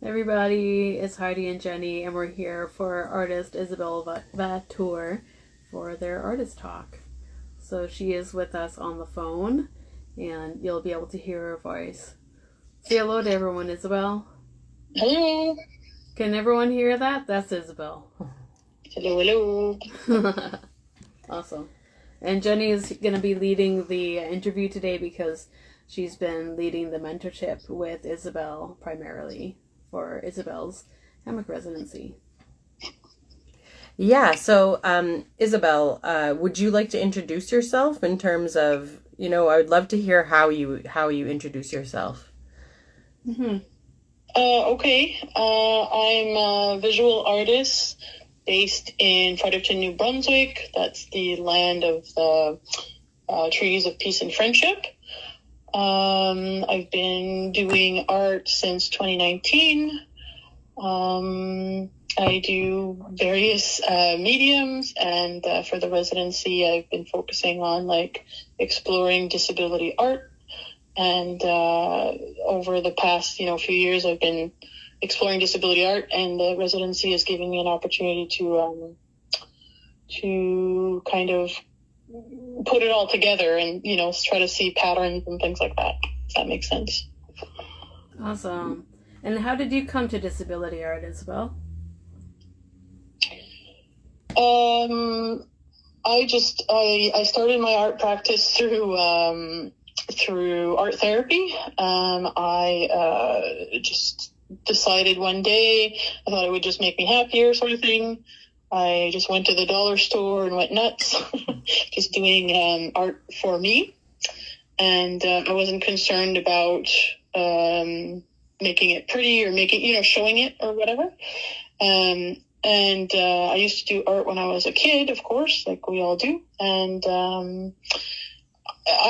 Everybody, it's Heidi and Jenny, and we're here for artist Ysabelle Vatour for their artist talk. So she is with us on the phone, and you'll be able to hear her voice. Say hello to everyone, Ysabelle. Hello. Can everyone hear that? That's Ysabelle. Hello. Awesome. And Jenny is going to be leading the interview today because she's been leading the mentorship with Ysabelle primarily for Ysabelle's hammock residency. Yeah, so Ysabelle, would you like to introduce yourself in terms of, I would love to hear how you introduce yourself. Mm-hmm. Okay. I'm a visual artist based in Fredericton, New Brunswick. That's the land of the trees of peace and friendship. I've been doing art since 2019. I do various mediums, and for the residency, I've been focusing on exploring disability art. And over the past, few years, I've been exploring disability art, and the residency is giving me an opportunity to kind of put it all together and, try to see patterns and things like that. If that makes sense. Awesome. And how did you come to disability art, Ysabelle? I started my art practice through art therapy. I just decided one day I thought it would just make me happier, sort of thing. I just went to the dollar store and went nuts, just doing art for me. And I wasn't concerned about making it pretty or showing it or whatever. And I used to do art when I was a kid, of course, like we all do. And I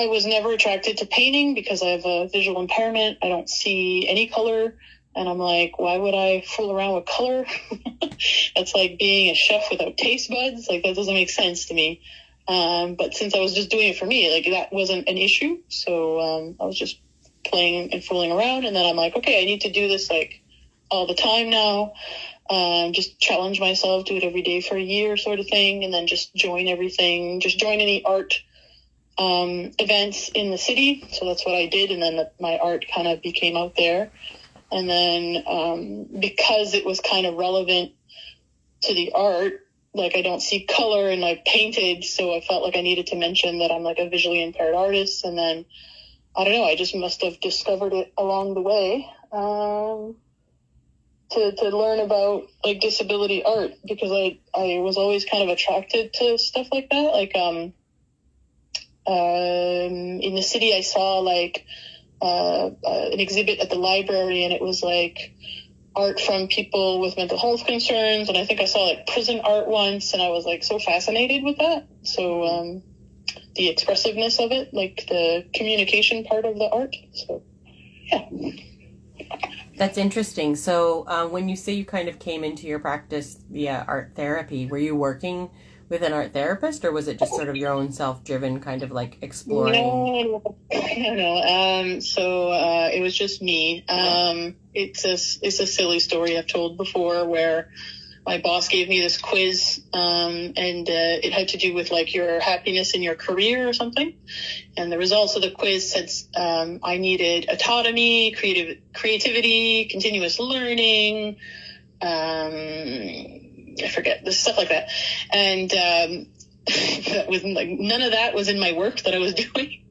was never attracted to painting because I have a visual impairment. I don't see any color. And I'm like, why would I fool around with color? That's like being a chef without taste buds. Like, that doesn't make sense to me. But since I was just doing it for me, that wasn't an issue. So I was just playing and fooling around. And then I'm like, okay, I need to do this all the time now. Just challenge myself, do it every day for a year sort of thing. And then just join everything, just join any art events in the city. So that's what I did. And then my art kind of became out there. And then because it was kind of relevant to the art, I don't see color in my painted, so I felt like I needed to mention that I'm a visually impaired artist. And then, I don't know, I just must have discovered it along the way to learn about disability art, because I was always kind of attracted to stuff like that. In the city, I saw an exhibit at the library, and it was art from people with mental health concerns. And I think I saw prison art once, and I was so fascinated with that. So the expressiveness of it, the communication part of the art. So yeah. That's interesting. So when you say you kind of came into your practice via art therapy, were you working with an art therapist, or was it just sort of your own self-driven kind of exploring? No. So it was just me. It's a silly story I've told before, where my boss gave me this quiz, and it had to do with your happiness in your career or something. And the results of the quiz said I needed autonomy, creativity, continuous learning. I forget, this stuff like that. And that was none of that was in my work that I was doing.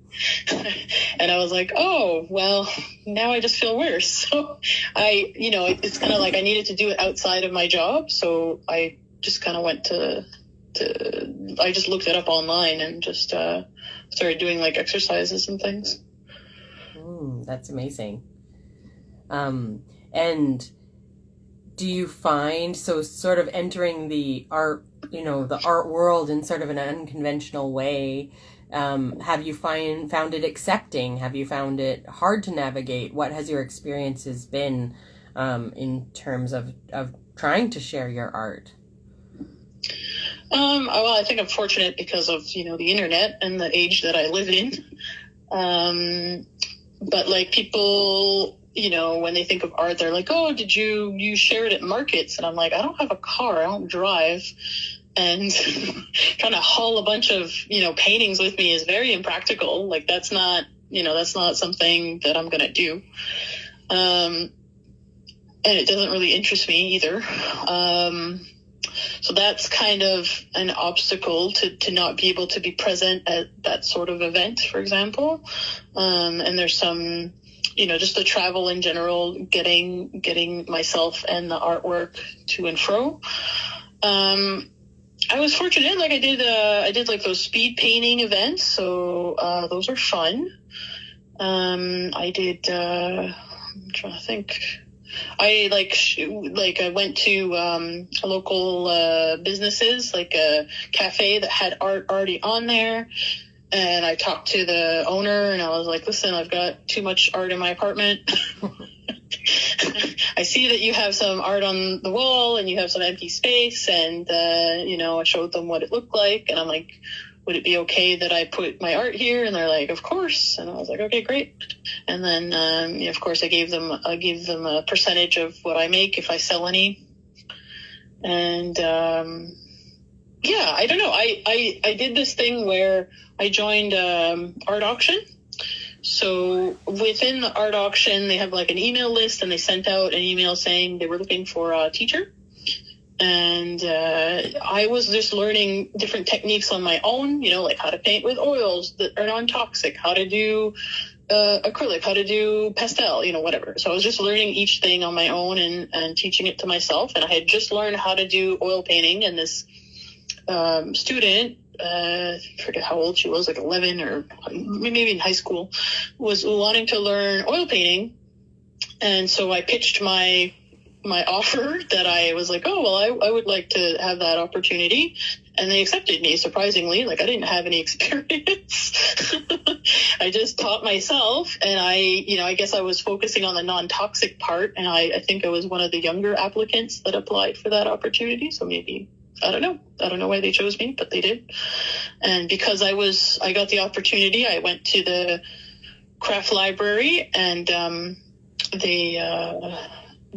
And I was like, oh, well, now I just feel worse. So it's kind of I needed to do it outside of my job. So I just kind of went I just looked it up online and just started doing exercises and things. That's amazing. And do you find, so sort of entering the art, the art world in sort of an unconventional way, have you found it accepting? Have you found it hard to navigate? What has your experiences been in terms of trying to share your art? Well, I think I'm fortunate because of, the internet and the age that I live in. But people when they think of art, they're like, oh, did you share it at markets? And I'm like, I don't have a car, I don't drive. And trying to haul a bunch of, paintings with me is very impractical. Like, that's not something that I'm going to do. And it doesn't really interest me either. So that's kind of an obstacle to not be able to be present at that sort of event, for example. And there's some, just the travel in general, getting myself and the artwork to and fro. I was fortunate, like I did like those speed painting events. So, those are fun. I did, I'm trying to think. I I went to local businesses, like a cafe that had art already on there, and I talked to the owner, and I was like, listen, I've got too much art in my apartment. I see that you have some art on the wall and you have some empty space, and I showed them what it looked like, and I'm like, would it be okay that I put my art here? And they're like, of course. And I was like, okay, great. And then, of course, I gave them a percentage of what I make if I sell any. And, I don't know. I did this thing where I joined, art auction. So within the art auction, they have like an email list, and they sent out an email saying they were looking for a teacher. And I was just learning different techniques on my own, like how to paint with oils that are non-toxic, how to do acrylic, how to do pastel, whatever. So I was just learning each thing on my own and teaching it to myself. And I had just learned how to do oil painting, and this student, I forget how old she was, like 11 or maybe in high school, was wanting to learn oil painting. And so I pitched my offer that I was like, oh, well, I would like to have that opportunity. And they accepted me, surprisingly. Like, I didn't have any experience. I just taught myself. And I guess I was focusing on the non-toxic part. And I think I was one of the younger applicants that applied for that opportunity. So maybe, I don't know why they chose me, but they did. And because I got the opportunity, I went to the craft library, and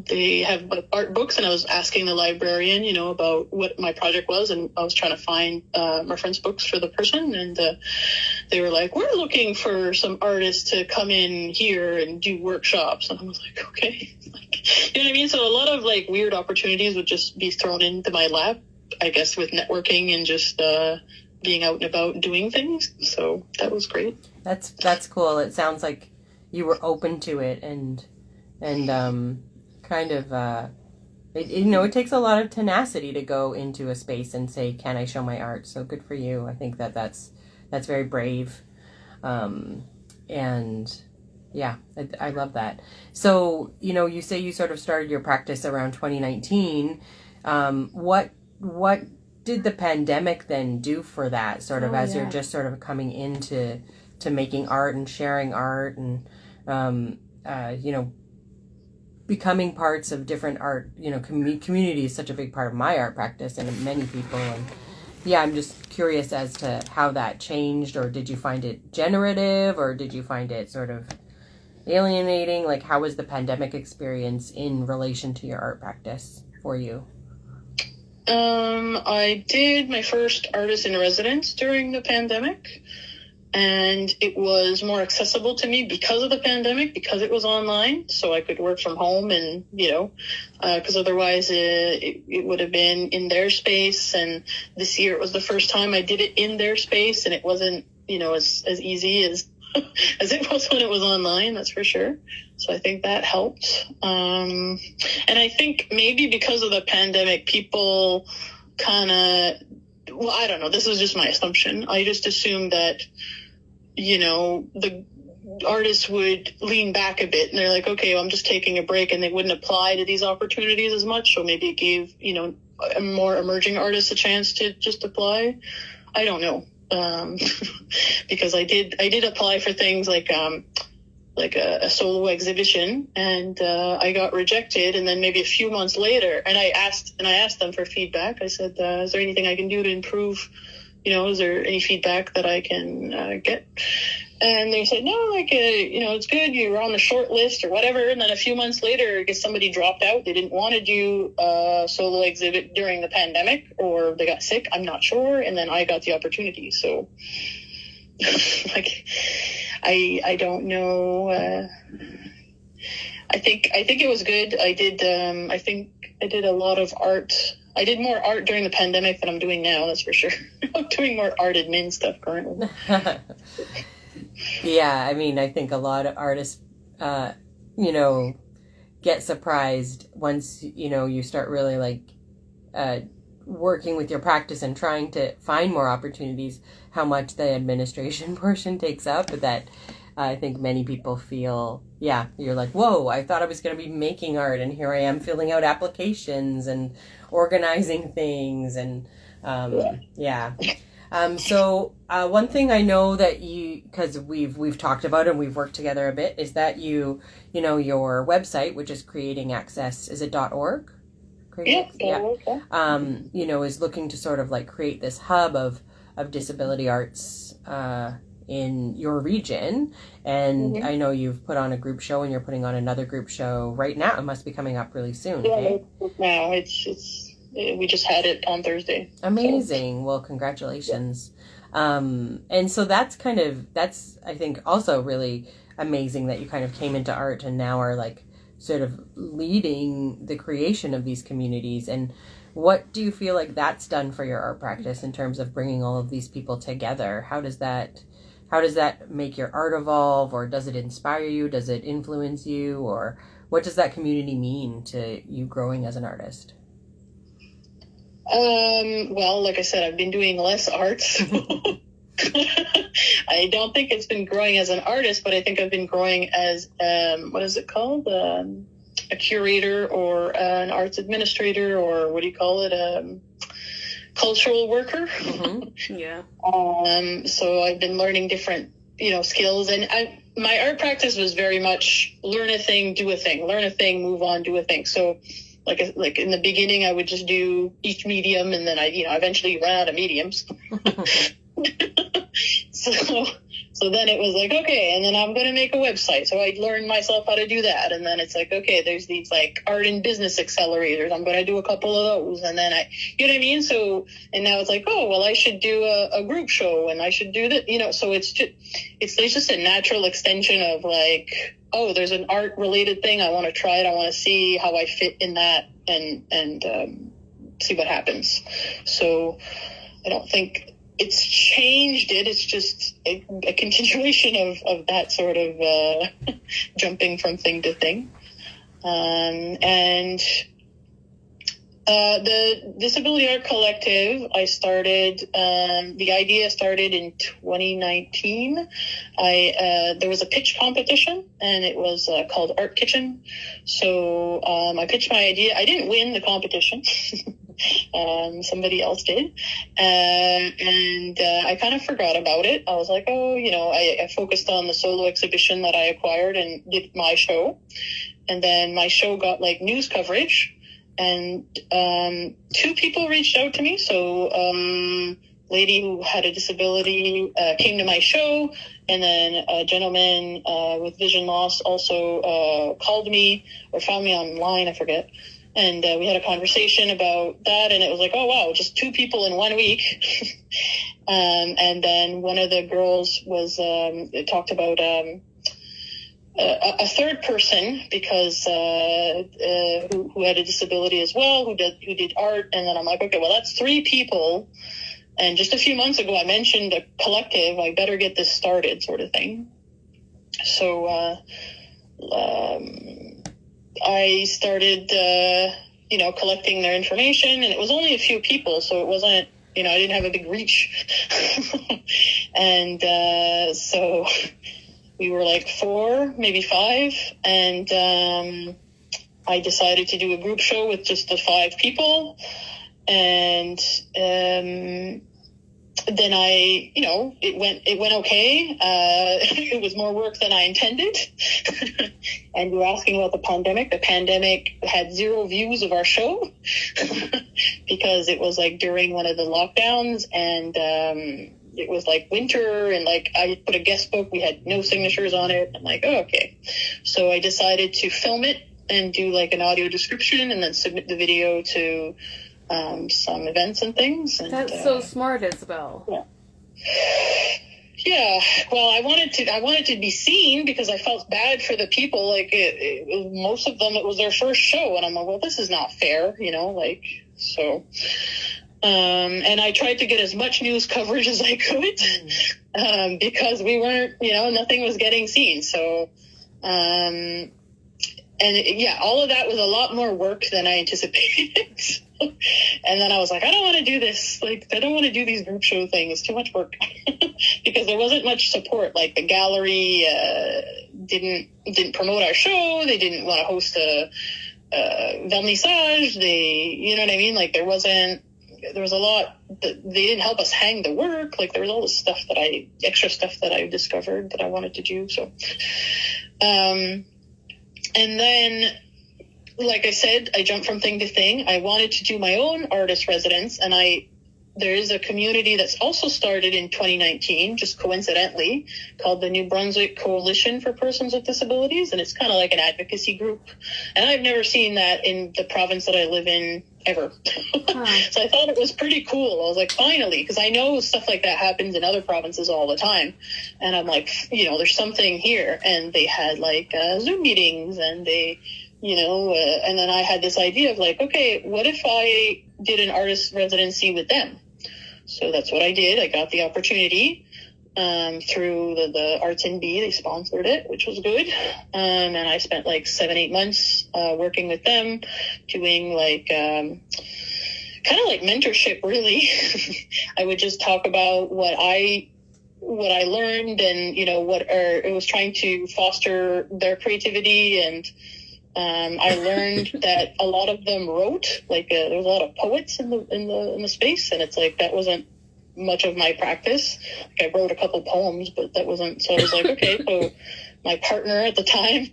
they have art books, and I was asking the librarian, about what my project was, and I was trying to find reference books for the person, and they were like, we're looking for some artists to come in here and do workshops. And I was like, okay. You know what I mean? So a lot of like weird opportunities would just be thrown into my lap, I guess, with networking and just being out and about doing things. So that was great. That's cool. It sounds like you were open to it, and kind of, it takes a lot of tenacity to go into a space and say, can I show my art? So good for you. I think that's very brave. And yeah, I love that. So, you say you sort of started your practice around 2019. What did the pandemic then do for that, sort of, as you're just sort of coming into making art and sharing art and, becoming parts of different art, community is such a big part of my art practice and many people. And yeah, I'm just curious as to how that changed, or did you find it generative, or did you find it sort of alienating? Like, how was the pandemic experience in relation to your art practice for you? I did my first artist in residence during the pandemic. And it was more accessible to me because of the pandemic, because it was online, so I could work from home, and, because otherwise it would have been in their space. And this year it was the first time I did it in their space, and it wasn't, as easy as as it was when it was online, that's for sure. So I think that helped. And I think maybe because of the pandemic, people kind of, well, I don't know, this is just my assumption. I just assumed that, the artists would lean back a bit, and they're like, okay, well, I'm just taking a break, and they wouldn't apply to these opportunities as much. So maybe it gave, more emerging artists a chance to just apply. I don't know. Because I did apply for things like a solo exhibition, and I got rejected. And then maybe a few months later, and I asked them for feedback. I said, is there anything I can do to improve? Is there any feedback that I can get? And they said, no, like, it's good. You were on the short list or whatever. And then a few months later, I guess somebody dropped out. They didn't want to do a solo exhibit during the pandemic, or they got sick. I'm not sure. And then I got the opportunity. So, like, I don't know. I think it was good. I did a lot of art. I did more art during the pandemic than I'm doing now, that's for sure. I'm doing more art admin stuff currently. Yeah, I mean, I think a lot of artists, get surprised once, you start really, like, working with your practice and trying to find more opportunities, how much the administration portion takes up, that I think many people feel, you're like, whoa, I thought I was going to be making art, and here I am filling out applications and organizing things, and so one thing I know that because we've talked about it and we've worked together a bit, is that your website, which is creating access, is it .org? Yeah. Is looking to sort of like create this hub of disability arts in your region. And I know you've put on a group show, and you're putting on another group show right now. It must be coming up really soon. Yeah, now we just had it on Thursday. Amazing. So. Well, congratulations. Yeah. And so that's I think also really amazing that you kind of came into art and now are like sort of leading the creation of these communities. And what do you feel like that's done for your art practice in terms of bringing all of these people together? How does that make your art evolve, or does it inspire you? Does it influence you? Or what does that community mean to you growing as an artist? Well, like I said, I've been doing less art, so I don't think it's been growing as an artist, but I think I've been growing as, what is it called? A curator, or an arts administrator, or what do you call it? Cultural worker. Mm-hmm. Yeah. So I've been learning different, skills, and my art practice was very much learn a thing, do a thing, learn a thing, move on, do a thing. So like in the beginning, I would just do each medium, and then I eventually ran out of mediums. So then it was like, okay, and then I'm going to make a website. So I learned myself how to do that. And then it's like, okay, there's these like art and business accelerators. I'm going to do a couple of those. And then you know what I mean? So, and now it's like, oh, well, I should do a group show, and I should do that, so it's just a natural extension of like, oh, there's an art related thing. I want to try it. I want to see how I fit in that and see what happens. So I don't think it's changed it. It's just a continuation of that sort of jumping from thing to thing. And the Disability Art Collective, I started, the idea started in 2019. There was a pitch competition, and it was called Art Kitchen. So I pitched my idea. I didn't win the competition. Somebody else did. And I kind of forgot about it. I was like, oh, I focused on the solo exhibition that I acquired and did my show. And then my show got like news coverage, and 2 people reached out to me. So lady who had a disability came to my show, and then a gentleman with vision loss also called me or found me online, I forget. And we had a conversation about that, and it was like, oh, wow, just 2 people in 1 week. And then one of the girls was talked about a third person, because who had a disability as well, who did art. And then I'm like, okay, well, that's 3 people. And just a few months ago, I mentioned a collective. I better get this started, sort of thing. So I started, collecting their information, and it was only a few people, so it wasn't, I didn't have a big reach. And so we were like 4, maybe 5, and I decided to do a group show with just the 5 people. And then it went okay. It was more work than I intended. And you're asking about the pandemic. The pandemic had 0 views of our show because it was like during one of the lockdowns, and it was like winter, and like I put a guest book. We had no signatures on it. I'm like, oh, okay. So I decided to film it and do like an audio description, and then submit the video to some events and things. And, that's so smart, Ysabelle. Yeah. Yeah, well, I wanted to be seen because I felt bad for the people. Like, most of them, it was their first show, and I'm like, well, this is not fair, like, so. And I tried to get as much news coverage as I could, because we weren't, nothing was getting seen. So, all of that was a lot more work than I anticipated. And then I was like, I don't want to do this. Like, I don't want to do these group show things. It's too much work. Because there wasn't much support. Like, the gallery didn't promote our show. They didn't want to host a vernissage. You know what I mean? Like, there was a lot that they didn't help us hang the work. Like, there was all this extra stuff that I discovered that I wanted to do. So, and then, like I said, I jumped from thing to thing. I wanted to do my own artist residence, and there is a community that's also started in 2019, just coincidentally, called the New Brunswick Coalition for Persons with Disabilities, and it's kind of like an advocacy group. And I've never seen that in the province that I live in ever. So I thought it was pretty cool. I was like, finally, because I know stuff like that happens in other provinces all the time. And I'm like, there's something here. And they had like Zoom meetings, and they... and then I had this idea of like, okay, what if I did an artist residency with them? So that's what I did. I got the opportunity through the Arts in B. They sponsored it, which was good. And I spent like 7-8 months working with them, doing like kind of like mentorship, really. I would just talk about what I learned, and it was trying to foster their creativity. And I learned that a lot of them wrote, like there was a lot of poets in the space, and it's like that wasn't much of my practice. Like, I wrote a couple poems, but that wasn't. So I was like, okay. So my partner at the time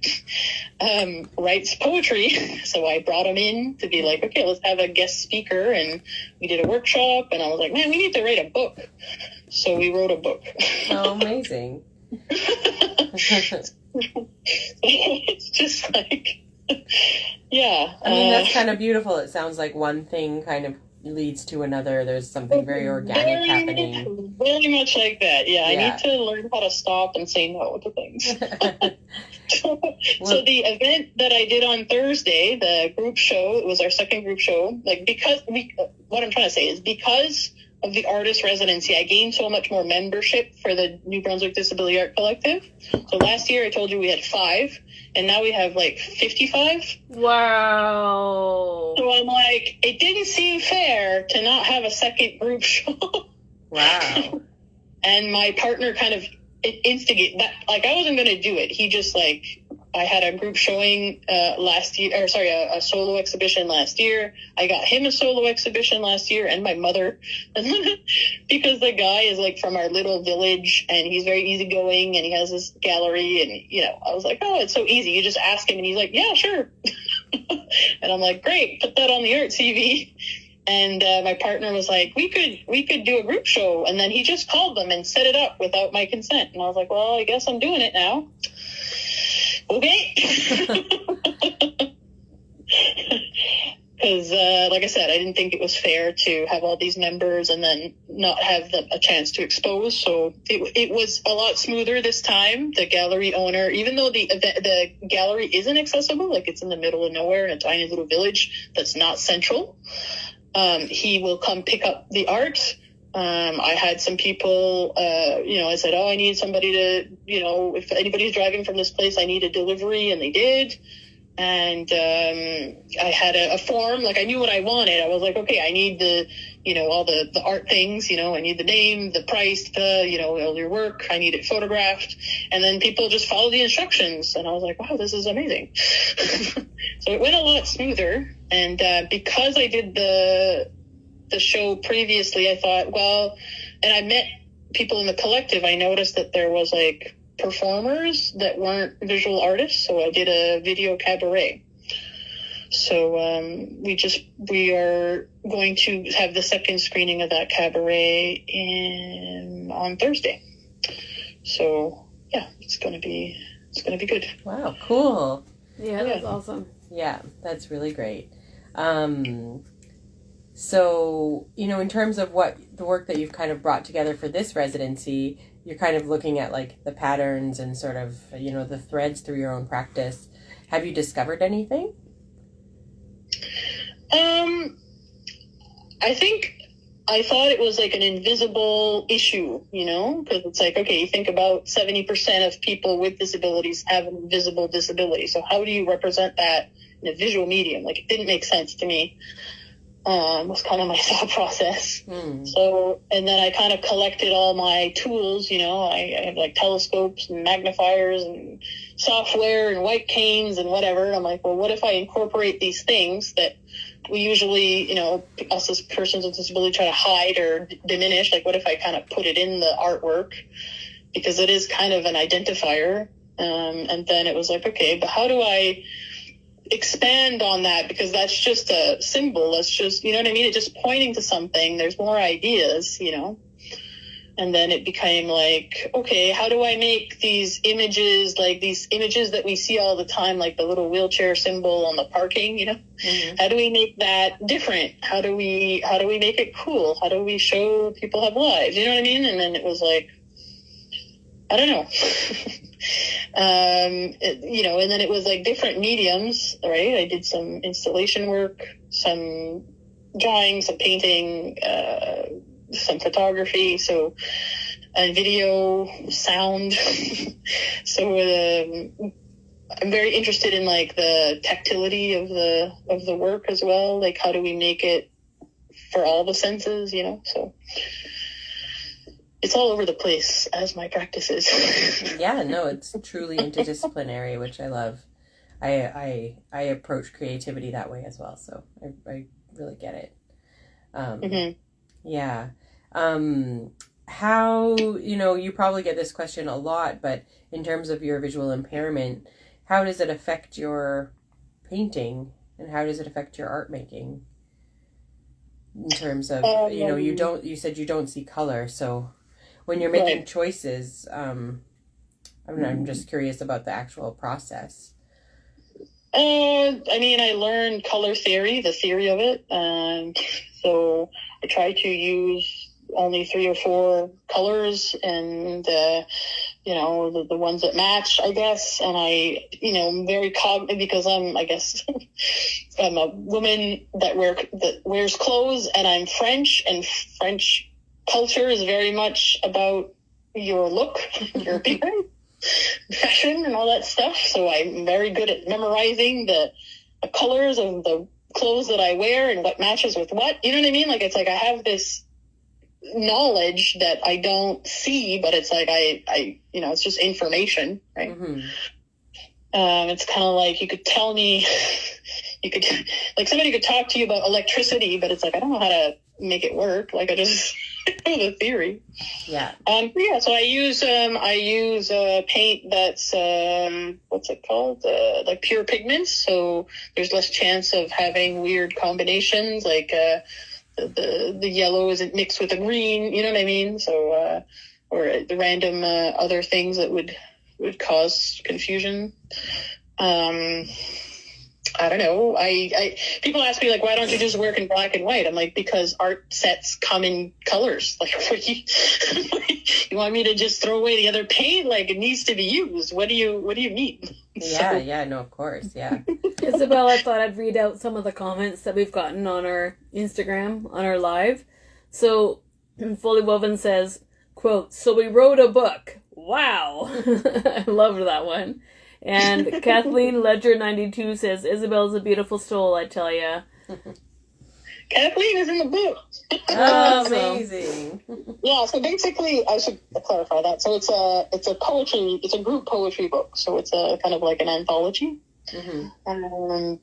writes poetry, so I brought him in to be like, okay, let's have a guest speaker, and we did a workshop, and I was like, man, we need to write a book. So we wrote a book. Oh, amazing. It's just like. Yeah. I mean, that's kind of beautiful. It sounds like one thing kind of leads to another. There's something very organic happening. Very much like that. Yeah, I need to learn how to stop and say no to things. So the event that I did on Thursday, the group show, it was our second group show. Like, what I'm trying to say is because of the artist residency, I gained so much more membership for the New Brunswick Disability Art Collective. So last year I told you we had 5, and now we have like 55. Wow. So I'm like, it didn't seem fair to not have a second group show. Wow. And my partner kind of instigated that. Like, I wasn't going to do it. He just like, I had a group showing last year, a solo exhibition last year. I got him a solo exhibition last year, and my mother, because the guy is like from our little village, and he's very easygoing, and he has this gallery, and I was like, oh, it's so easy. You just ask him, and he's like, yeah, sure. And I'm like, great, put that on the art CV. And my partner was like, we could do a group show, and then he just called them and set it up without my consent, and I was like, well, I guess I'm doing it now. Okay. Because, like I said, I didn't think it was fair to have all these members and then not have them a chance to expose. So it was a lot smoother this time. The gallery owner, even though the gallery isn't accessible, like it's in the middle of nowhere in a tiny little village that's not central, he will come pick up the art. I had some people, I said, I need somebody to, if anybody's driving from this place, I need a delivery, and they did. And I had a form, like I knew what I wanted. I was like, okay, I need all the art things, I need the name, the price, all your work, I need it photographed. And then people just follow the instructions. And I was like, wow, this is amazing. So it went a lot smoother. And because I did the show previously, I thought, well, and I met people in the collective, I noticed that there was like performers that weren't visual artists, so I did a video cabaret. So we are going to have the second screening of that cabaret on Thursday. So yeah, it's gonna be good. Wow, cool. Yeah, that's awesome. Yeah, that's really great. So, in terms of what the work that you've kind of brought together for this residency, you're kind of looking at like the patterns and sort of, the threads through your own practice. Have you discovered anything? I think I thought it was like an invisible issue, because it's like, okay, you think about 70% of people with disabilities have an invisible disability. So how do you represent that in a visual medium? Like, it didn't make sense to me. Was kind of my thought process. So, and then I kind of collected all my tools, I have like telescopes and magnifiers and software and white canes and whatever. And I'm like, well, what if I incorporate these things that we usually, us as persons with disability try to hide or diminish? Like, what if I kind of put it in the artwork? Because it is kind of an identifier. And then it was like, okay, but how do I expand on that? Because that's just a symbol. That's just, you know what I mean? It's just pointing to something. There's more ideas, And then it became like, okay, how do I make these images, like these images that we see all the time, like the little wheelchair symbol on the parking, How do we make that different? How do we make it cool? How do we show people have lives? You know what I mean? And then it was like, I don't know. And then it was like different mediums, right? I did some installation work, some drawing, some painting, some photography, and video, sound. So I'm very interested in like the tactility of the work as well. Like, how do we make it for all the senses, So it's all over the place, as my practice is. Yeah, no, it's truly interdisciplinary, which I love. I approach creativity that way as well, so I really get it. Yeah. How, you probably get this question a lot, but in terms of your visual impairment, how does it affect your painting, and how does it affect your art making? In terms of, you said you don't see color, so when you're making choices, I'm just curious about the actual process. I learned color theory, the theory of it. So I try to use only 3 or 4 colors and, the ones that match, I guess. And I'm very cognizant because I'm a woman that wears clothes, and I'm French, and French culture is very much about your look, your appearance, fashion, and all that stuff. So I'm very good at memorizing the colors of the clothes that I wear and what matches with what. You know what I mean? Like, it's like I have this knowledge that I don't see, but it's like I it's just information, right? It's kind of like you could tell me, somebody could talk to you about electricity, but it's like I don't know how to make it work. Like, I just know the theory. Yeah. So I use paint that's what's it called? Like pure pigments. So there's less chance of having weird combinations, like the yellow isn't mixed with the green. You know what I mean? So or the random other things that would cause confusion. I don't know. People ask me, like, why don't you just work in black and white? I'm like, because art sets come in colors. Like, you want me to just throw away the other paint? Like, it needs to be used. What do you mean? Yeah, no, of course, yeah. Ysabelle, I thought I'd read out some of the comments that we've gotten on our Instagram, on our live. So, Fully Woven says, quote, "So we wrote a book. Wow." I loved that one. And Kathleen Ledger 92 says, "Ysabelle's a beautiful soul, I tell ya." Kathleen is in the book. Oh, amazing. Yeah, so basically, I should clarify that. So it's a poetry, it's a group poetry book. So it's a kind of like an anthology.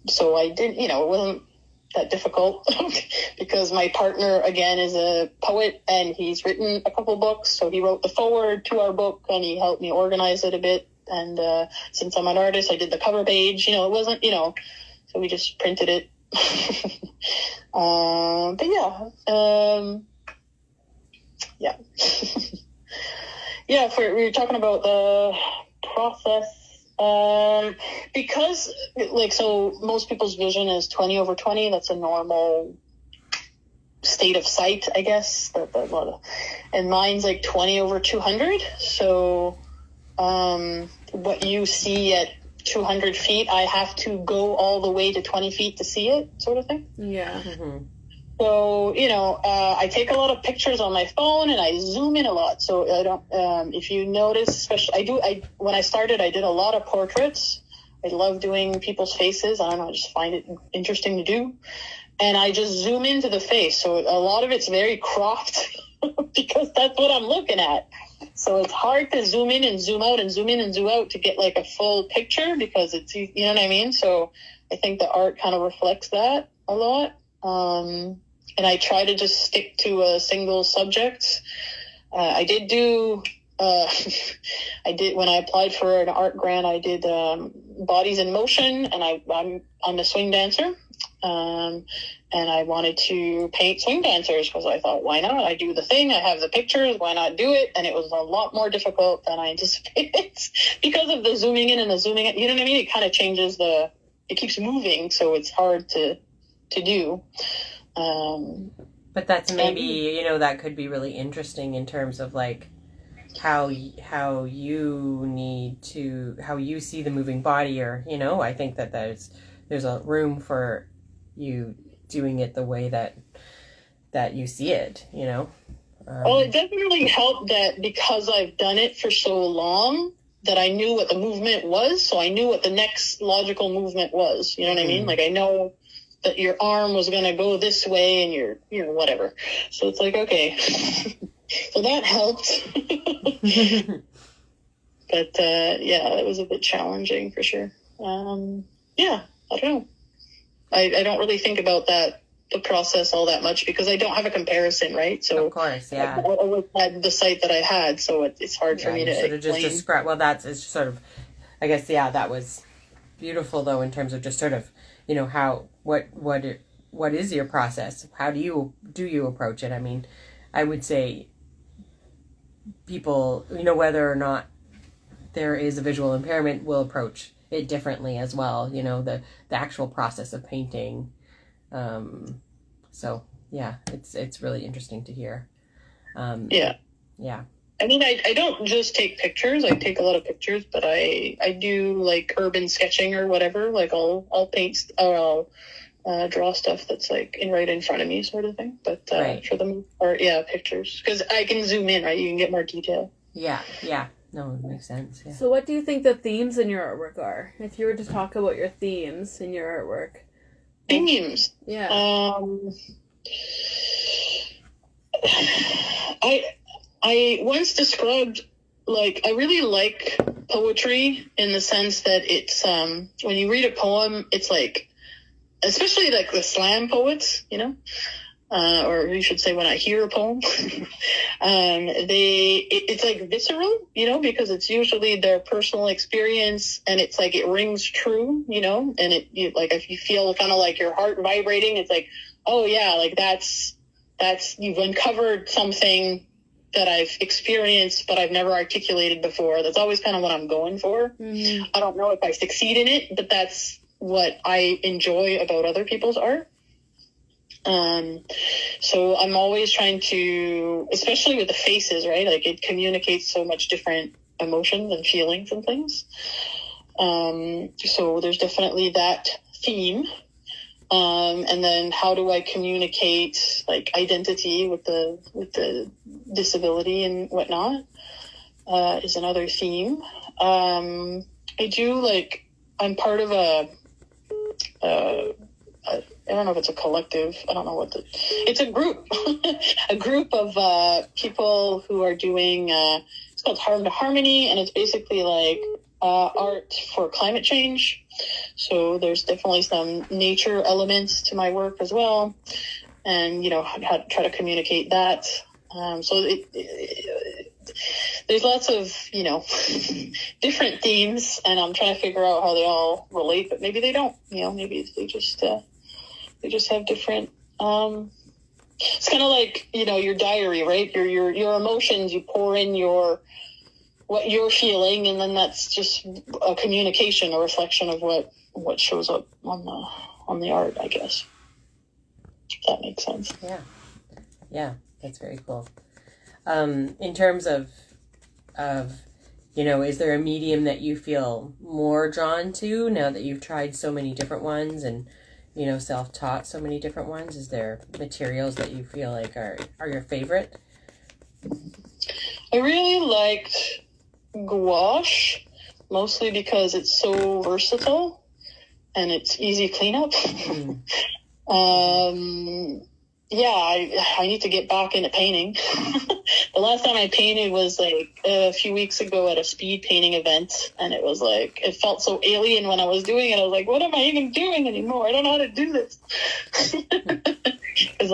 So I did, it wasn't that difficult because my partner, again, is a poet, and he's written a couple books. So he wrote the foreword to our book, and he helped me organize it a bit. And since I'm an artist, I did the cover page. It wasn't, So we just printed it. But yeah. Yeah, we were talking about the process. Because, like, so most people's vision is 20/20. That's a normal state of sight, I guess. And mine's like 20/200. So, what you see at 200 feet, I have to go all the way to 20 feet to see it, sort of thing. Yeah. Mm-hmm. So, I take a lot of pictures on my phone and I zoom in a lot. So I don't, if you notice, especially, when I started, I did a lot of portraits. I love doing people's faces. I don't know, I just find it interesting to do. And I just zoom into the face. So a lot of it's very cropped because that's what I'm looking at. So it's hard to zoom in and zoom out and zoom in and zoom out to get like a full picture because it's, you know what I mean? So I think the art kind of reflects that a lot. And I try to just stick to a single subject. I did do, when I applied for an art grant, I did bodies in motion, and I'm a swing dancer. And I wanted to paint swing dancers because I thought, why not? I do the thing, I have the pictures, why not do it? And it was a lot more difficult than I anticipated because of the zooming in and the zooming out. You know what I mean? It kind of changes it keeps moving, so it's hard to do. But that's maybe, that could be really interesting in terms of like how you see the moving body, or, I think that there's a room for you doing it the way that you see it, Well, it definitely helped that because I've done it for so long that I knew what the movement was. So I knew what the next logical movement was. You know what I mean? Like I know that your arm was going to go this way and your whatever. So it's like, okay. So that helped. But, it was a bit challenging for sure. I don't know. I don't really think about the process all that much because I don't have a comparison, right? So of course, yeah. I always had the site that I had, so it's hard for me to sort of explain. just describe. Well, it's sort of, I guess, that was beautiful though in terms of just sort of, how what is your process? How do you approach it? I mean, I would say people, whether or not there is a visual impairment, will approach it differently as well. The actual process of painting. So yeah, it's really interesting to hear. Yeah. I mean, I don't just take pictures. I take a lot of pictures, but I do like urban sketching or whatever. Like I'll paint or I'll draw stuff that's like right in front of me, sort of thing. But right. For the most part, pictures, because I can zoom in, right? You can get more detail. Yeah. No, it makes sense. Yeah. So what do you think the themes in your artwork are? If you were to talk about your themes in your artwork. Themes? Yeah. I once described, like, I really like poetry in the sense that it's, when you read a poem, it's like, especially like the slam poets, or you should say when I hear a poem, it's like visceral, because it's usually their personal experience, and it's like, it rings true, and if you feel kind of like your heart vibrating, it's like, oh yeah, like that's, you've uncovered something that I've experienced, but I've never articulated before. That's always kind of what I'm going for. Mm-hmm. I don't know if I succeed in it, but that's what I enjoy about other people's art. So I'm always trying to, especially with the faces, right? Like it communicates so much different emotions and feelings and things. So there's definitely that theme. And then how do I communicate like identity with the disability and whatnot, is another theme. I do I'm part of I don't know if it's a collective. I don't know it's a group, a group of people who are doing, it's called Harm to Harmony, and it's basically like art for climate change. So there's definitely some nature elements to my work as well, and how to try to communicate that. So there's lots of, different themes, and I'm trying to figure out how they all relate, but maybe they don't, maybe they just have different, it's kind of like, your diary, right? Your emotions, you pour in what you're feeling, and then that's just a communication, a reflection of what shows up on the art, I guess. If that makes sense. Yeah, that's very cool. In terms of is there a medium that you feel more drawn to now that you've tried so many different ones and self-taught so many different ones? Is there materials that you feel like are your favorite? I really liked gouache, mostly because it's so versatile and it's easy cleanup. I need to get back into painting. The last time I painted was like a few weeks ago at a speed painting event, and it was like, it felt so alien when I was doing it. I was like, what am I even doing anymore? I don't know how to do this. Because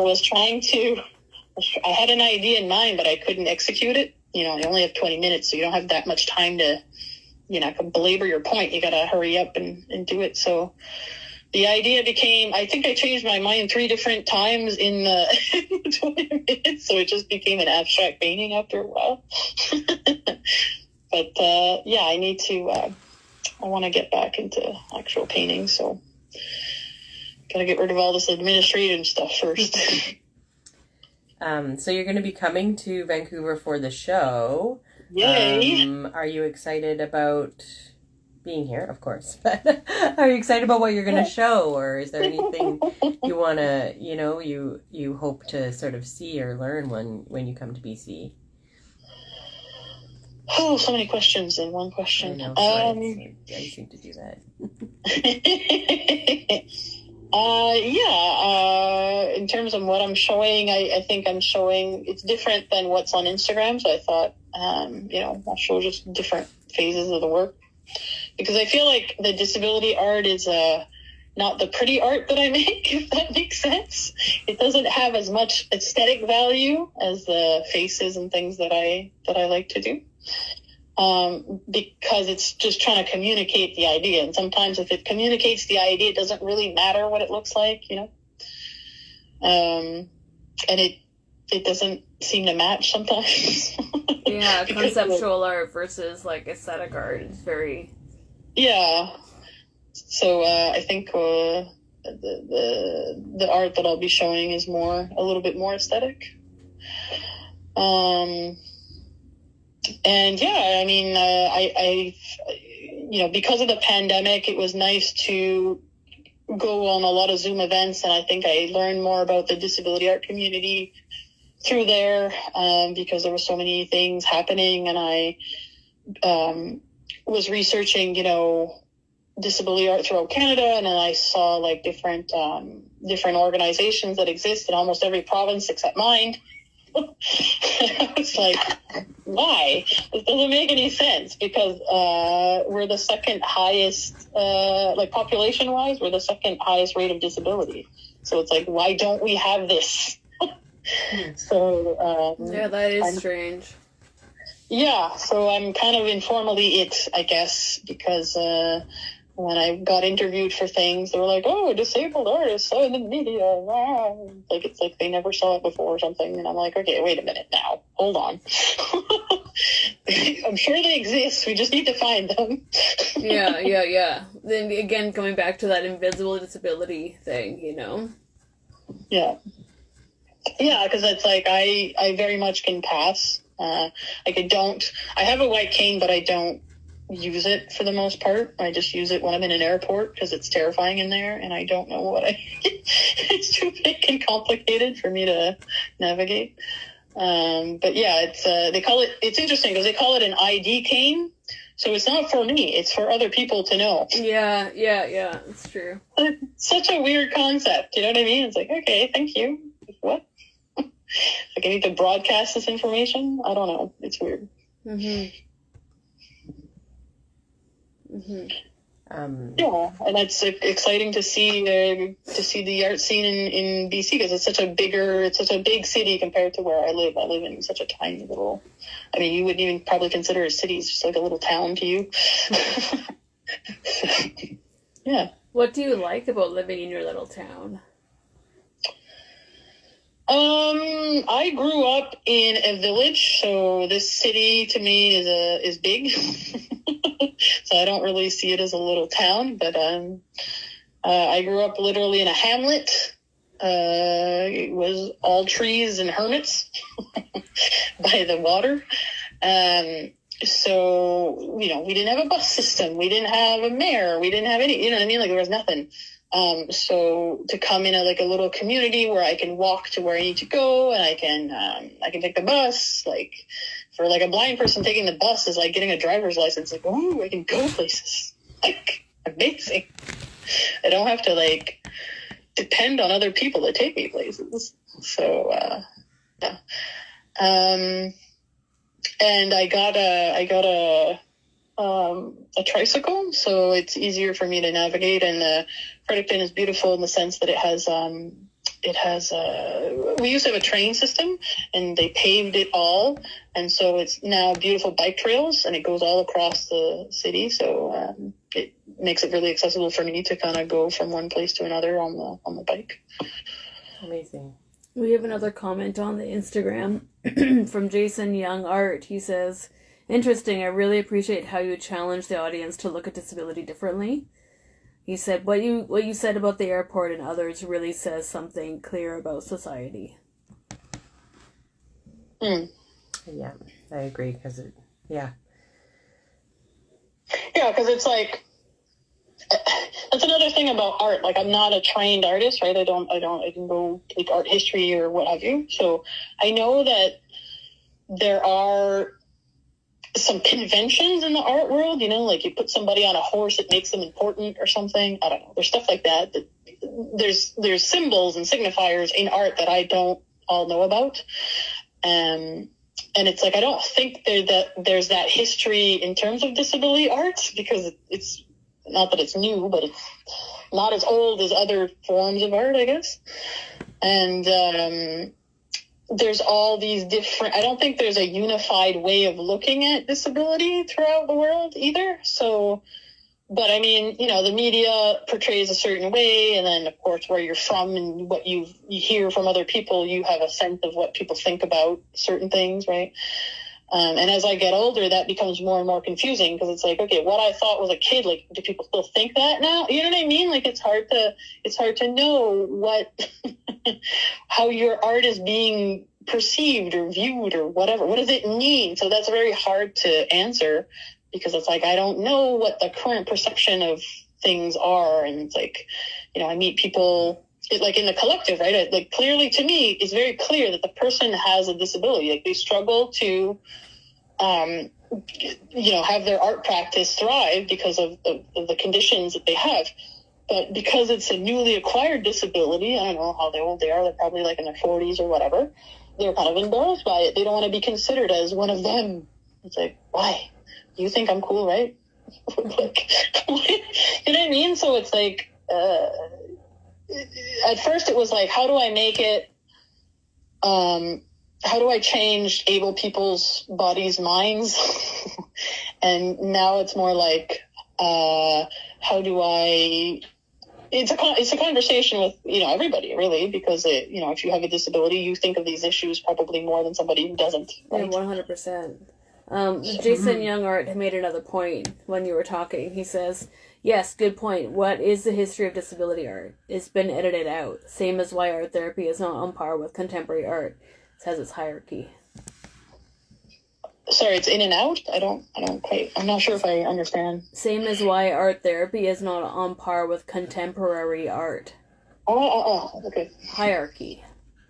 I had an idea in mind, but I couldn't execute it. You only have 20 minutes, so you don't have that much time to, belabor your point. You got to hurry up and do it. So the idea became, I think I changed my mind 3 different times in the 20 minutes, so it just became an abstract painting after a while. But I need to, I want to get back into actual painting, so got to get rid of all this administrative stuff first. So you're going to be coming to Vancouver for the show. Yay! Are you excited about being here? Of course. But are you excited about what you're going to show, or is there anything you want to, you hope to sort of see or learn when you come to BC? Oh, so many questions in one question. I know, sorry. I seem to do that. In terms of what I'm showing, I think I'm showing, it's different than what's on Instagram. So I thought, I'll show just different phases of the work, because I feel like the disability art is not the pretty art that I make, if that makes sense. It doesn't have as much aesthetic value as the faces and things that I like to do. Because it's just trying to communicate the idea. And sometimes if it communicates the idea, it doesn't really matter what it looks like, and it doesn't seem to match sometimes. Yeah, conceptual art versus like aesthetic art is very... Yeah. So I think the art that I'll be showing is a little bit more aesthetic. And yeah, I mean, because of the pandemic, it was nice to go on a lot of Zoom events, and I think I learned more about the disability art community through there, because there were so many things happening, and I was researching, disability art throughout Canada, and then I saw like different organizations that exist in almost every province except mine. I was like, why? This doesn't make any sense, because we're the second highest, population-wise, we're the second highest rate of disability. So it's like, why don't we have this? So yeah, that is strange. Yeah, so I'm kind of informally it, I guess, because when I got interviewed for things, they were like, oh, disabled artists in the media. Wow. Like, it's like they never saw it before or something. And I'm like, okay, wait a minute now. Hold on. I'm sure they exist. We just need to find them. Yeah. Then again, going back to that invisible disability thing, Yeah. Yeah, because it's like I very much can pass. I have a white cane, but I don't use it for the most part. I just use it when I'm in an airport because it's terrifying in there, and I don't know it's too big and complicated for me to navigate. But yeah, it's interesting because they call it an ID cane. So it's not for me, it's for other people to know. Yeah, it's true. It's such a weird concept, you know what I mean? It's like, okay, thank you. What? Like, I need to broadcast this information? I don't know. It's weird. Yeah, and it's exciting to see the art scene in BC, because it's such a big city compared to where I live. I live in such a tiny little. I mean, you wouldn't even probably consider a city. It's just like a little town to you. Yeah. What do you like about living in your little town? I grew up in a village, so this city to me is big. So I don't really see it as a little town, but I grew up literally in a hamlet. It was all trees and hermits by the water. So, we didn't have a bus system. We didn't have a mayor. We didn't have any, you know what I mean? Like, there was nothing. So to come in a little community where I can walk to where I need to go, and I can take the bus, like, for like a blind person, taking the bus is like getting a driver's license. Like, ooh, I can go places. Like, amazing. I don't have to like depend on other people to take me places. So, yeah. And I got a tricycle, so it's easier for me to navigate. And Fredericton is beautiful in the sense that it has we used to have a train system, and they paved it all, and so it's now beautiful bike trails, and it goes all across the city. So it makes it really accessible for me to kind of go from one place to another on the bike. Amazing. We have another comment on the Instagram from Jason Young Art. He says, "Interesting. I really appreciate how you challenge the audience to look at disability differently." He said, what you said about the airport and others really says something clear about society. Yeah, I agree, because Yeah, because it's like, that's another thing about art. Like, I'm not a trained artist, right? I didn't go take art history or what have you. So I know that there are some conventions in the art world, like you put somebody on a horse, it makes them important or something. I don't know. There's stuff like that. There's symbols and signifiers in art that I don't all know about. And it's like, I don't think there's that history in terms of disability art, because it's not that it's new, but it's not as old as other forms of art, I guess. And, there's all these different, I don't think there's a unified way of looking at disability throughout the world either. So, but I mean, the media portrays a certain way, and then of course where you're from and what you hear from other people, you have a sense of what people think about certain things, right? And as I get older, that becomes more and more confusing, because it's like, okay, what I thought was a kid, like, do people still think that now? You know what I mean? Like, it's hard to know what, how your art is being perceived or viewed or whatever. What does it mean? So that's very hard to answer, because it's like, I don't know what the current perception of things are. And it's like, I meet people, like in the collective, right? Like, clearly to me, it's very clear that the person has a disability. Like, they struggle to, have their art practice thrive because of the conditions that they have. But because it's a newly acquired disability, I don't know how old they are. They're probably like in their 40s or whatever. They're kind of embarrassed by it. They don't want to be considered as one of them. It's like, why? You think I'm cool, right? Like, you know what I mean? So it's like, at first it was like, how do I make it, how do I change able people's bodies, minds? And now it's more like, how do I, it's a conversation with, everybody really, because if you have a disability, you think of these issues probably more than somebody who doesn't. Right? Yeah, 100%. Jason Young Art made another point when you were talking. He says, yes, good point. What is the history of disability art? It's been edited out. Same as why art therapy is not on par with contemporary art. It has its hierarchy. Sorry, it's in and out? I'm not sure if I understand. Same as why art therapy is not on par with contemporary art. Okay. Hierarchy.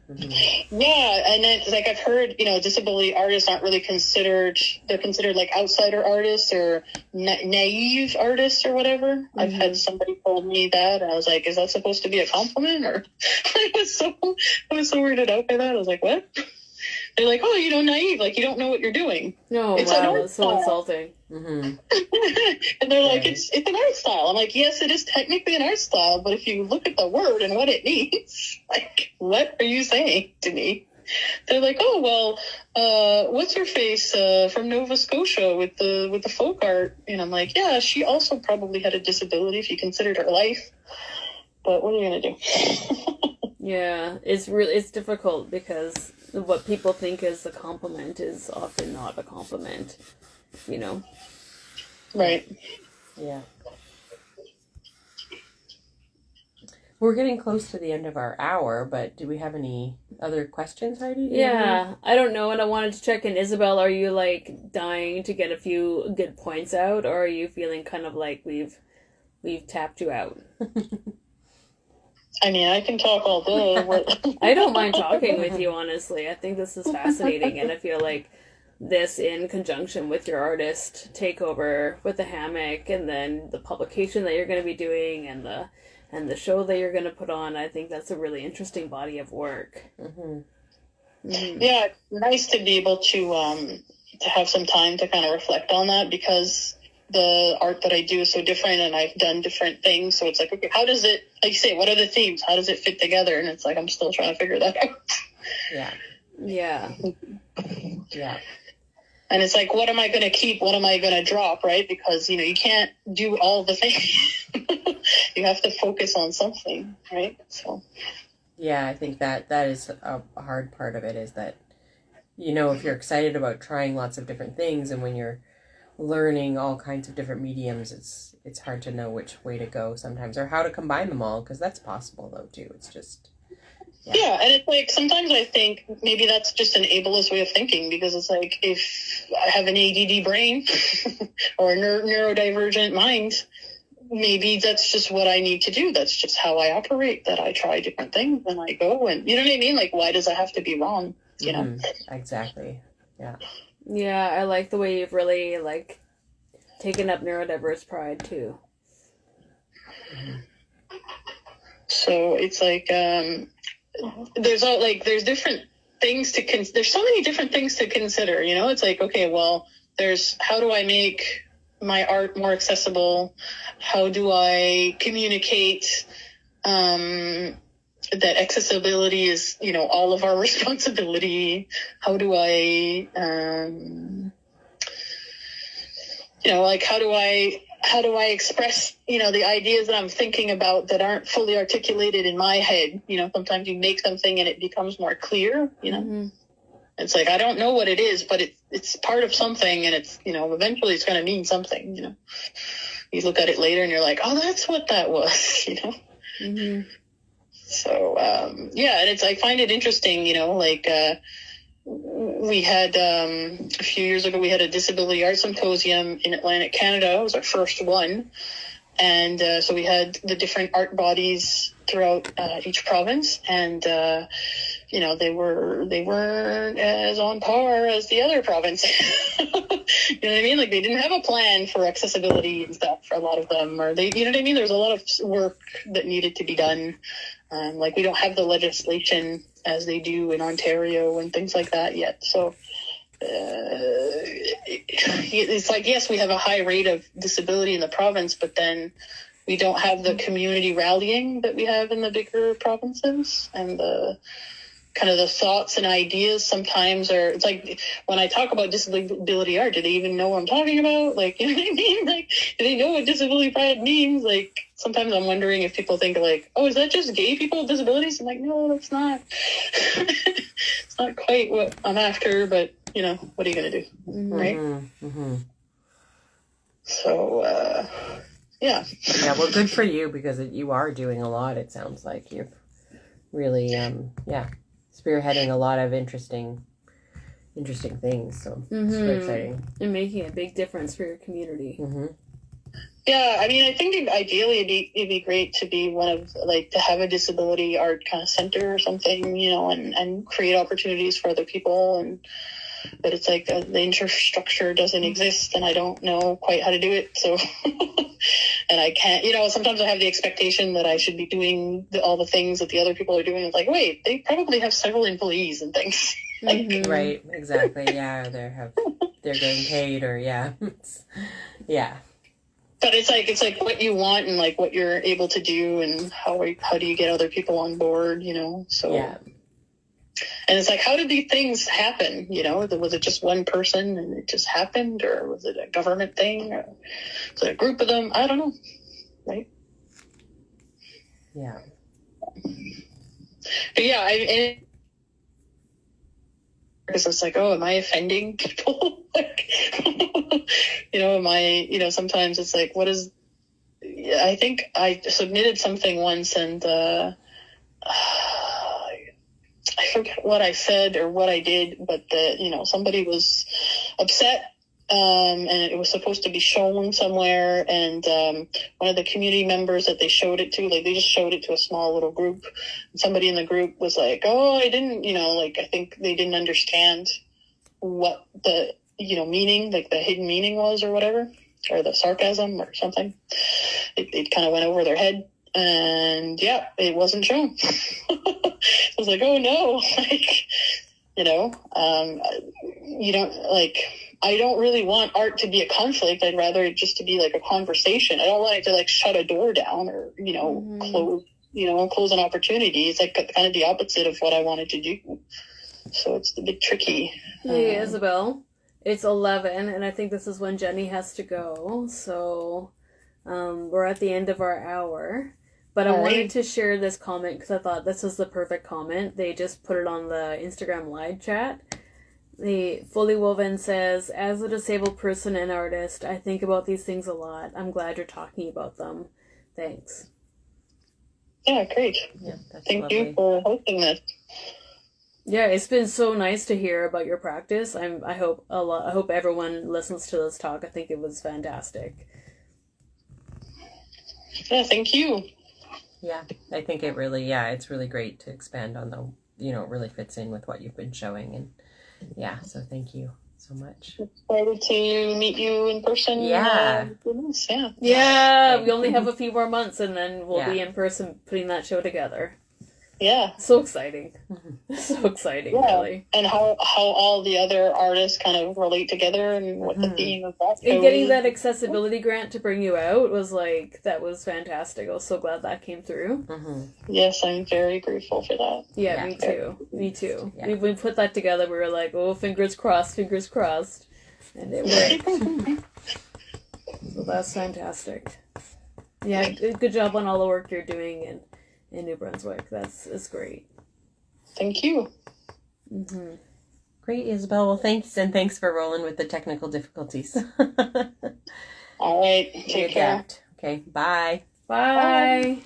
Mm-hmm. Yeah, and it's like, I've heard, disability artists aren't really considered, they're considered like outsider artists or naive artists or whatever. Mm-hmm. I've had somebody told me that, and I was like, is that supposed to be a compliment? Or I was so weirded out by that. I was like, what? they're like, oh, naive, like you don't know what you're doing. No, It's wow, an that's so insulting. Mm-hmm. And they're like, it's an art style. I'm like, yes, it is technically an art style, but if you look at the word and what it means, like, what are you saying to me? They're like, oh, well, what's her face from Nova Scotia with the folk art? And I'm like, yeah, she also probably had a disability if you considered her life. But what are you gonna do? Yeah, it's difficult because what people think is a compliment is often not a compliment, you know. Right. Yeah. We're getting close to the end of our hour, but do we have any other questions, Heidi? Yeah, I don't know, and I wanted to check in. Ysabelle, are you like dying to get a few good points out, or are you feeling kind of like we've tapped you out? I mean, I can talk all day. I don't mind talking with you, honestly. I think this is fascinating, and I feel like this, in conjunction with your artist takeover with the hammock, and then the publication that you're going to be doing, and the show that you're going to put on, I think that's a really interesting body of work. Mm-hmm. Mm-hmm. Yeah, nice to be able to have some time to kind of reflect on that, because the art that I do is so different and I've done different things. So it's like, okay, how does it, like you say, what are the themes? How does it fit together? And it's like, I'm still trying to figure that out. Yeah. Yeah. Yeah. And it's like, what am I going to keep? What am I going to drop? Right? Because, you can't do all the things. You have to focus on something. Right? So. Yeah, I think that is a hard part of it, is that, if you're excited about trying lots of different things, and when you're learning all kinds of different mediums, it's hard to know which way to go sometimes, or how to combine them all, because that's possible though too. It's just yeah, and it's like sometimes I think maybe that's just an ableist way of thinking, because it's like, if I have an ADD brain or a neurodivergent mind, maybe that's just what I need to do. That's just how I operate, that I try different things and I go, and you know what I mean? Like, why does it have to be wrong? Exactly. Yeah. Yeah, I like the way you've really, like, taken up neurodiverse pride, too. So it's like, there's different things to there's so many different things to consider, It's like, okay, well, there's, how do I make my art more accessible? How do I communicate that accessibility is, all of our responsibility? How do I, like, how do I express, the ideas that I'm thinking about that aren't fully articulated in my head? Sometimes you make something and it becomes more clear, Mm-hmm. It's like, I don't know what it is, but it's part of something, and it's, eventually it's going to mean something, You look at it later and you're like, oh, that's what that was, Mm-hmm. So, and I find it interesting, we had, a few years ago, we had a disability art symposium in Atlantic Canada. It was our first one. And so we had the different art bodies throughout each province, and they weren't as on par as the other province. You know what I mean? Like, they didn't have a plan for accessibility and stuff for a lot of them, or you know what I mean? There's a lot of work that needed to be done. Like, we don't have the legislation as they do in Ontario and things like that yet. So it's like, yes, we have a high rate of disability in the province, but then we don't have the community rallying that we have in the bigger provinces, and the kind of the thoughts and ideas sometimes are, it's like, when I talk about disability art, do they even know what I'm talking about? Like, you know what I mean? Like, do they know what disability pride means? Like, sometimes I'm wondering if people think like, oh, is that just gay people with disabilities? I'm like, no, it's not. It's not quite what I'm after, but what are you going to do? Mm-hmm. Right? Mm-hmm. So, yeah. Yeah, well, good for you, because you are doing a lot. It sounds like you're really, spearheading a lot of interesting things. So it's very exciting. And making a big difference for your community. Mm-hmm. Yeah, I mean, I think ideally it'd be great to be one of, like, to have a disability art kind of center or something, and create opportunities for other people. But it's like the infrastructure doesn't exist, and I don't know quite how to do it. So, and I can't, sometimes I have the expectation that I should be doing all the things that the other people are doing. It's like, wait, they probably have several employees and things. Mhm. Right, exactly. Yeah, they're getting paid, or yeah. Yeah. But it's like what you want and like what you're able to do, and how do you get other people on board, So Yeah. And it's like, how did these things happen? Was it just one person and it just happened, or was it a government thing, or was it a group of them? I don't know, right? Yeah. But yeah, because it's like, oh, am I offending people? Like, am I, sometimes it's like, I think I submitted something once, and I forget what I said or what I did, but somebody was upset, and it was supposed to be shown somewhere, and one of the community members that they showed it to, like, they just showed it to a small little group, and somebody in the group was like, oh, I didn't, I think they didn't understand what the, meaning, like the hidden meaning was, or whatever, or the sarcasm or something. It kind of went over their head. And yeah, it wasn't shown. I was like, oh no, you don't I don't really want art to be a conflict. I'd rather it just to be like a conversation. I don't want it to like shut a door down, or, close an opportunity. It's like kind of the opposite of what I wanted to do. So it's a bit tricky. Hey, Ysabelle, it's 11, and I think this is when Jenny has to go. So we're at the end of our hour. But I wanted to share this comment because I thought this was the perfect comment. They just put it on the Instagram live chat. The Fully Woven says, as a disabled person and artist, I think about these things a lot. I'm glad you're talking about them. Thanks. Yeah, great. Yeah, that's Thank lovely. you for hosting this. Yeah, it's been so nice to hear about your practice. I hope everyone listens to this talk. I think it was fantastic. Yeah, thank you. Yeah, I think it's really great to expand on it really fits in with what you've been showing, and yeah, so thank you so much. Excited to meet you in person. Yeah. Yeah, we only have a few more months, and then we'll be in person putting that show together. Yeah. So exciting. So exciting, really. And how all the other artists kind of relate together, and what the theme of that show And getting is. that accessibility grant to bring you out that was fantastic. I was so glad that came through. Mm-hmm. Yes, I'm very grateful for that. Yeah, me too. Me too. Yeah. We put that together, we were like, oh, fingers crossed. And it worked. So that's fantastic. Yeah, good job on all the work you're doing in New Brunswick. It's great. Thank you. Mm-hmm. Great, Ysabelle. Well, thanks, and thanks for rolling with the technical difficulties. All right. Take care. Okay, bye. Bye.